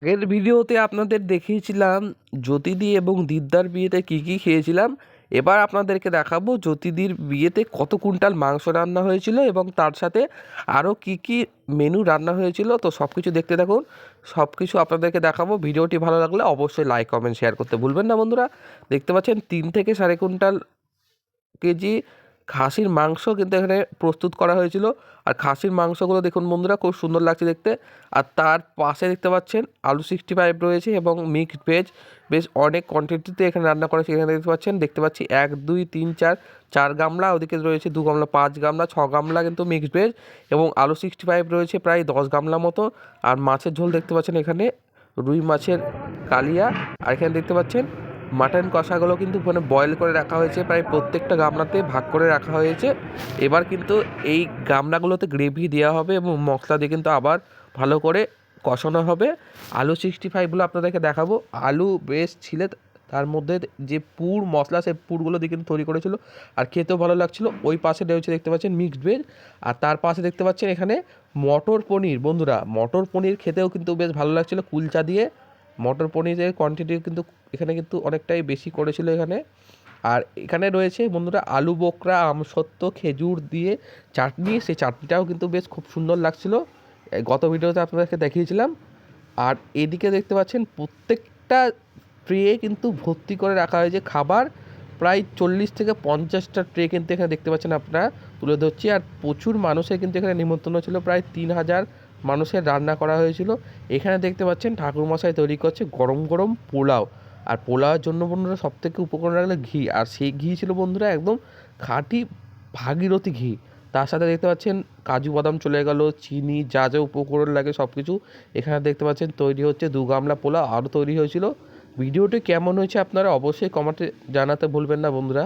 আগের ভিডিওতে আপনাদের দেখিয়েছিলাম জ্যোতিদি এবং দিদার বিয়েতে কি কি খেয়েছিলাম। এবার আপনাদেরকে দেখাবো জ্যোতিদির বিয়েতে কত কুইন্টাল মাংস রান্না হয়েছিল এবং তার সাথে আরও কি কি মেনু রান্না হয়েছিল। তো সব কিছু দেখতে থাকুন, সব কিছু আপনাদেরকে দেখাবো। ভিডিওটি ভালো লাগলে অবশ্যই লাইক কমেন্ট শেয়ার করতে ভুলবেন না বন্ধুরা। দেখতে পাচ্ছেন 3 থেকে 4.5 কুইন্টাল খাসির মাংস কিন্তু এখানে প্রস্তুত করা হয়েছিল। আর খাসির মাংসগুলো দেখুন বন্ধুরা, খুব সুন্দর লাগছে দেখতে। আর তার পাশে দেখতে পাচ্ছেন আলু 65 রয়েছে এবং মিক্সড ভেজ বেশ অনেক কোয়ান্টিটিতে এখানে রান্না করা হয়েছে। এখানে দেখতে পাচ্ছি 1 2 3 4 4 গামলা, ওদিকে রয়েছে 2 গামলা, 5 গামলা, 6 গামলা কিন্তু মিক্সড ভেজ এবং আলু 65 রয়েছে প্রায় 10 গামলা মতো। আর মাছের ঝোল দেখতে পাচ্ছেন এখানে রুই মাছের কালিয়া। আর এখানে দেখতে পাচ্ছেন মাটন কষাগুলো কিন্তু মানে বয়েল করে রাখা হয়েছে, প্রায় প্রত্যেকটা গামলাতে ভাগ করে রাখা হয়েছে। এবার কিন্তু এই গামলাগুলোতে গ্রেভি দেওয়া হবে এবং মশলা দিয়ে কিন্তু আবার ভালো করে কষানো হবে। আলু 65গুলো আপনাদেরকে দেখাবো। আলু বেশ ছিলে, তার মধ্যে যে পুর মশলা সেই পুরগুলো দিয়ে কিন্তু তৈরি করেছিল আর খেতেও ভালো লাগছিল। ওই পাশে রয়েছে দেখতে পাচ্ছেন মিক্সড ভেজ, আর তার পাশে দেখতে পাচ্ছেন এখানে মটর পনির। বন্ধুরা মটর পনির খেতেও কিন্তু বেশ ভালো লাগছিল কুলচা দিয়ে। মটর পনিরের কোয়ান্টিটি কিন্তু এখানে কিন্তু অনেকটাই বেশি করেছিল এখানে। আর এখানে রয়েছে বন্ধুরা আলু বোখরা, আমসত্ত্ব, খেজুর দিয়ে চাটনি। সেই চাটনিটাও কিন্তু বেশ খুব সুন্দর লাগছিল, গত ভিডিওতে আপনাদেরকে দেখিয়েছিলাম। আর এদিকে দেখতে পাচ্ছেন প্রত্যেকটা ট্রে কিন্তু ভর্তি করে রাখা হয়েছে খাবার। প্রায় 40 থেকে 50টা ট্রে কিন্তু এখানে দেখতে পাচ্ছেন আপনারা তুলে ধরছি। আর প্রচুর মানুষের কিন্তু এখানে নিমন্ত্রণ ছিল, প্রায় 3000 মানুষের রান্না করা হয়েছিল। এখানে দেখতে পাচ্ছেন ঠাকুরমশাই তৈরি করছে গরম গরম পোলাও। আর পোলাওয়ের জন্য বন্ধুরা সবথেকে উপকরণ রাখলে ঘি, আর সেই ঘি ছিল বন্ধুরা একদম খাঁটি ভাগীরথী ঘি। তার সাথে দেখতে পাচ্ছেন কাজু বাদাম চলে গেল, চিনি, যা যা উপকরণ লাগে সব কিছু এখানে দেখতে পাচ্ছেন। তৈরি হচ্ছে 2 গামলা পোলাও, আরও তৈরি হয়েছিল। ভিডিওটি কেমন হয়েছে আপনারা অবশ্যই কমেন্টে জানাতে ভুলবেন না বন্ধুরা।